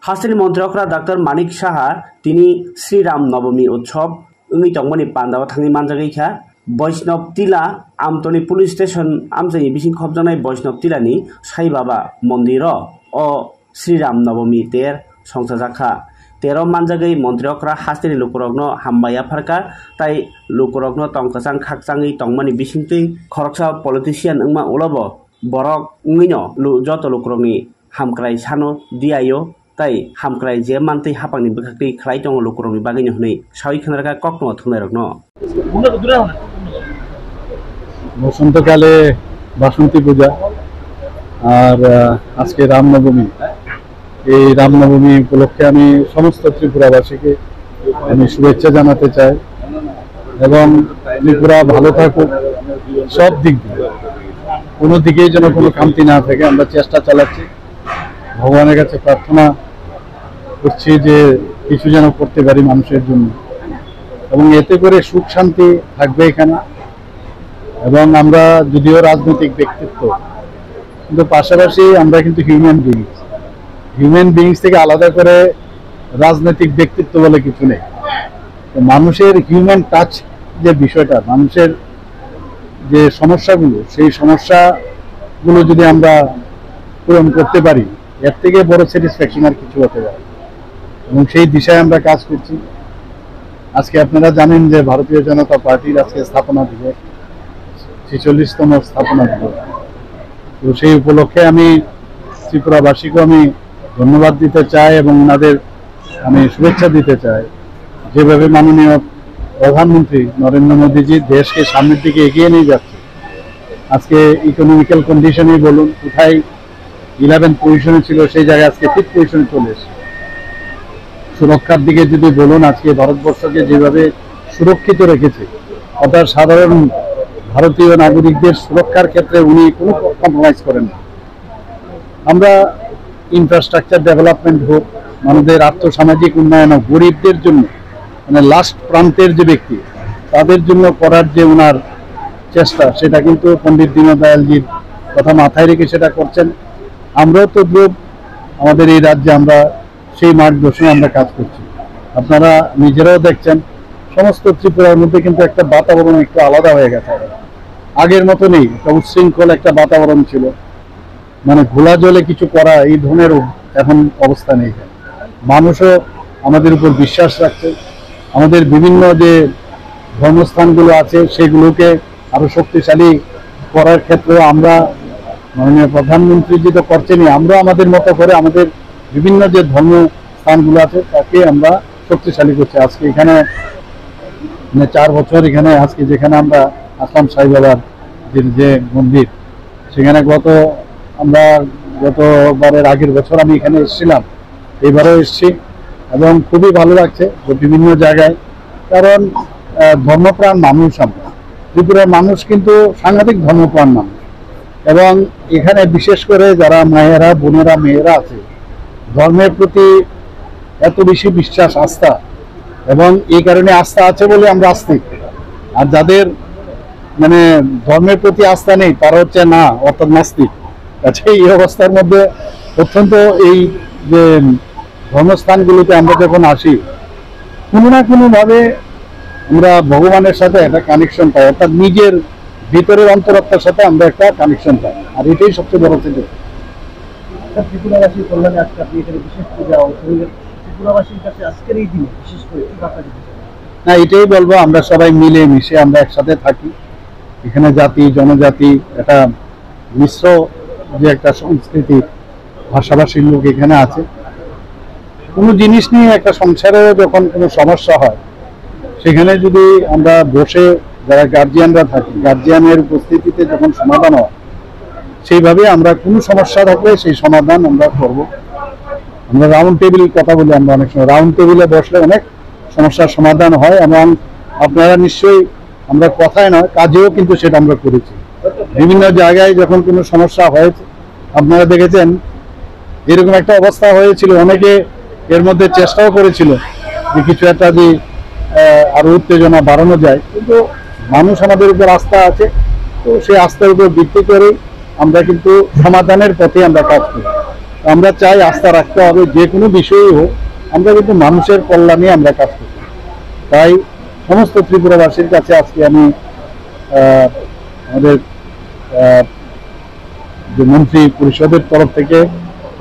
हासिल मन्त्रिफ्रा डाक्टर मानिक साहा तिनी श्रीराम नवमी उत्सव उंगी तंगमनि पान्दाव थांनि मानजागैखा वैष्णव टीला आमतनी पुलिस स्टेशन आमजानि बिसिं खबजानाय वैष्णव टीलानि साई बाबा मन्दिर अ श्रीराम नवमी तेर संसाजाखा तेरो मानजागै मन्त्रिफ्रा हासिल लुकुरगनो हामबाया फारका ताई लुकुरगनो तंकासां खाकसांगै तंगमनि बिसिंतै खरकसा पलिटिशियन उंमा उलाबो बरक उंगिनो जत लुकुरगनि हामक्राय सानो दियायो ताई हामक्राय जे मानतै हापांनि बखाखै खलाय दङ लुकुरगनि बागैनो हनै सावि खनारका कखनो थुनायरगनो বসন্তকালে বাসন্তী পূজা আর আজকে রামনবমী। এই রামনবমী উপলক্ষে আমি সমস্ত ত্রিপুরাবাসীকে আমি শুভেচ্ছা জানাতে চাই এবং ত্রিপুরা ভালো থাকুক সব দিক দিয়ে, কোনো দিকেই যেন কোনো খামতি না থাকে। আমরা চেষ্টা চালাচ্ছি, ভগবানের কাছে প্রার্থনা করছি যে কিছু যেন করতে পারি মানুষের জন্য এবং এতে করে সুখ শান্তি থাকবে এখানে। এবং আমরা যদিও রাজনৈতিক ব্যক্তিত্ব, কিন্তু পাশাপাশি আমরা কিন্তু হিউম্যান বিংস থেকে আলাদা করে রাজনৈতিক ব্যক্তিত্ব বলে কিছু নেই। তো মানুষের হিউম্যান টাচ যে বিষয়টা, মানুষের যে সমস্যাগুলো, সেই সমস্যাগুলো যদি আমরা পূরণ করতে পারি, এর থেকে বড় স্যাটিসফ্যাকশন আর কিছু হতে পারে এবং সেই দিশায় আমরা কাজ করছি। আজকে আপনারা জানেন যে ভারতীয় জনতা পার্টির আজকে স্থাপনা দিবস, 46তম স্থাপনা দিবস। তো সেই উপলক্ষে আমি ত্রিপুরাবাসীকে আমি ধন্যবাদ দিতে চাই এবং ওনাদের আমি শুভেচ্ছা দিতে চাই। যেভাবে মাননীয় প্রধানমন্ত্রী নরেন্দ্র মোদীজি দেশকে সামনের দিকে এগিয়ে নিয়ে যাচ্ছে, আজকে ইকোনমিক্যাল কন্ডিশনই বলুন, কোথায় 11 পজিশনে ছিল সেই জায়গায় আজকে 5th পজিশনে চলে এসেছে। সুরক্ষার দিকে যদি বলুন, আজকে ভারতবর্ষকে যেভাবে সুরক্ষিত রেখেছে, অর্থাৎ সাধারণ ভারতীয় নাগরিকদের সুরক্ষার ক্ষেত্রে উনি কোনো কম্প্রোমাইজ করেন না। আমরা ইনফ্রাস্ট্রাকচার ডেভেলপমেন্ট হোক, মানুষদের আর্থসামাজিক উন্নয়ন হোক, গরিবদের জন্য মানে লাস্ট প্রান্তের যে ব্যক্তি তাদের জন্য করার যে ওনার চেষ্টা, সেটা কিন্তু পণ্ডিত দীনদয়ালজির কথা মাথায় রেখে সেটা করছেন। আমরাও তো আমাদের এই রাজ্যে আমরা সেই মার্গদর্শনে আমরা কাজ করছি। আপনারা নিজেরাও দেখছেন সমস্ত ত্রিপুরার মধ্যে কিন্তু একটা বাতাবরণ একটু আলাদা হয়ে গেছে। আগের মতো নেই, একটা উচ্ছৃঙ্খল একটা বাতাবরণ ছিল, মানে ঘোলা জলে কিছু করা এই ধরনের এখন অবস্থা নেই। মানুষও আমাদের উপর বিশ্বাস রাখছে। আমাদের বিভিন্ন যে ধর্মস্থানগুলো আছে সেগুলোকে আরো শক্তিশালী করার ক্ষেত্রে আমরা মাননীয় প্রধানমন্ত্রী যেটা করছেনই, আমরা আমাদের মতো করে আমাদের বিভিন্ন যে ধর্মস্থানগুলো আছে তাকে আমরা শক্তিশালী করছি। আজকে এখানে 4 বছর এখানে আজকে যেখানে আমরা আসলাম সাই বাবার যে মন্দির, সেখানে আমরা গতবারের আগের বছর আমি এখানে এসেছিলাম, এবারও এসেছি এবং খুবই ভালো লাগছে বিভিন্ন জায়গায়। কারণ ধর্মপ্রাণ মানুষ, আমরা ত্রিপুরার মানুষ কিন্তু সাংঘাতিক ধর্মপ্রাণ মানুষ এবং এখানে বিশেষ করে যারা মায়েরা, বোনেরা, মেয়েরা আছে, ধর্মের প্রতি এত বেশি বিশ্বাস, আস্থা, এবং এই কারণে আস্থা আছে বলে আমরা আস্তিক। আর যাদের মানে ধর্মের প্রতি আস্থা নেই তারা হচ্ছে না, অর্থাৎ নাস্তিক। আচ্ছা, এই অবস্থার মধ্যে অত্যন্ত এই যে ধর্মস্থানগুলোতে আমরা যখন আসি, কোনো না কোনোভাবে আমরা ভগবানের সাথে একটা কানেকশন পাই, অর্থাৎ নিজের ভিতরের অন্তরাত্মার সাথে আমরা একটা কানেকশন পাই। আর এটাই সবচেয়ে বড় থেকে ত্রিপুরাবাসীর কল্যাণে আজকে আপনি এখানে বিশেষ পূজা ত্রিপুরাবাসীর কাছে আজকের এই দিনে বিশেষ করে না, এটাই বলবো আমরা সবাই মিলে মিশে আমরা একসাথে থাকি। এখানে জাতি জনজাতি একটা মিশ্র যে একটা সংস্কৃতি, ভাষাভাষীর লোক এখানে আছে। কোনো জিনিস নিয়ে একটা সংসারে যখন কোনো সমস্যা হয়, সেখানে যদি আমরা বসে যারা গার্জিয়ানরা থাকি, গার্জিয়ানের উপস্থিতিতে যখন সমাধান হয়, সেইভাবে আমরা কোনো সমস্যা থাকলে সেই সমাধান আমরা করব। আমরা রাউন্ড টেবিল কথা বলি, আমরা অনেক সময় রাউন্ড টেবিলে বসলে অনেক সমস্যার সমাধান হয় এবং আপনারা নিশ্চয়ই আমরা কথায় নয় কাজেও কিন্তু সেটা আমরা করেছি। বিভিন্ন জায়গায় যখন কোনো সমস্যা হয়েছে আপনারা দেখেছেন, এরকম একটা অবস্থা হয়েছিল, অনেকে এর মধ্যে চেষ্টাও করেছিল যে কিছু একটা যদি আরো উত্তেজনা বাড়ানো যায়, কিন্তু মানুষ আমাদের উপর আস্থা আছে, তো সেই আস্থার উপর ভিত্তি করে আমরা কিন্তু সমাধানের পথে আমরা কাজ করি। আমরা চাই আস্থা রাখতে হবে, যে কোনো বিষয়ই হোক আমরা কিন্তু মানুষের কল্যাণে আমরা কাজ করি। তাই সমস্ত ত্রিপুরাবাসীর কাছে আজকে আমি আমাদের যে মন্ত্রী পরিষদের তরফ থেকে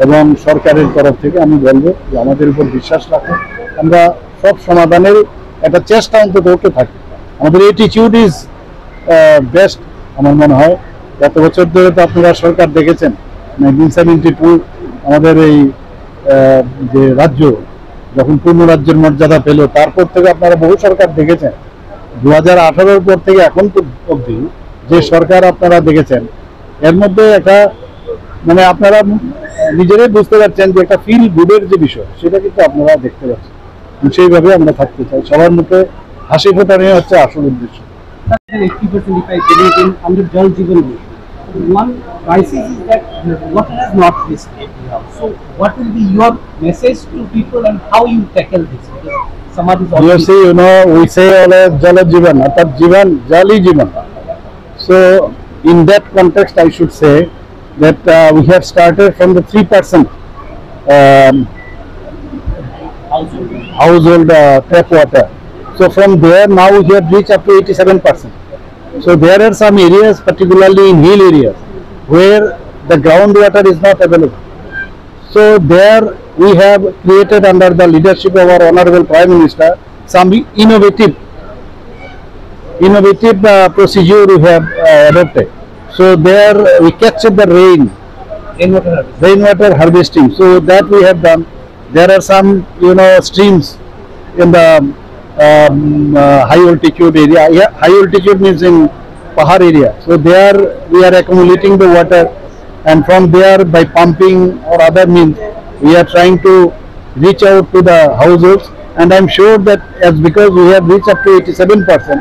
এবং সরকারের তরফ থেকে আমি বলবো যে আমাদের উপর বিশ্বাস রাখুন, আমরা সব সমাধানের একটা চেষ্টা অন্তত করতে থাকি। আমাদের অ্যাটিটিউড ইজ বেস্ট আমার মনে হয়। গত বছর ধরে তো আপনারা সরকার দেখেছেন, 1972 আমাদের এই যে রাজ্য যখন পূর্ণ রাজ্যের মর্যাদা পেল, তারপর থেকে আপনারা বহু সরকার দেখেছেন। 2018 পর থেকে এখন অবধি যে সরকার আপনারা দেখেছেন, এর মধ্যে একটা মানে আপনারা নিজেরাই বুঝতে পারছেন যে একটা ফিল গুডের যে বিষয়, সেটা কিন্তু আপনারা দেখতে পাচ্ছেন। সেইভাবে আমরা থাকতে চাই, সবার মুখে হাসি ফোটানো হচ্ছে আসল উদ্দেশ্য। 80% if I believe in under Jal Jeevan Mission. One crisis is that water has not reached every house. So what will be your message to people and how you tackle this? Because Samaj is You already... see, we say always Jal Jeevan, অর্থাৎ জীবন জলই জীবন। So in that context I should say that we have started from the 3% household tap water. So from there now we have reached up to 87%. So there are some areas, particularly in hill areas, where the groundwater is not available. So there we have created, under the leadership of our Honorable Prime Minister, some innovative procedure we have adopted. So there we capture the rainwater harvesting. So that we have done. There are some streams in the high altitude area. Yeah, high altitude means in Pahar area. So there we are accumulating the water, and from there by pumping or other means we are trying to reach out to the households. And I am sure that because we have reached up to 87%,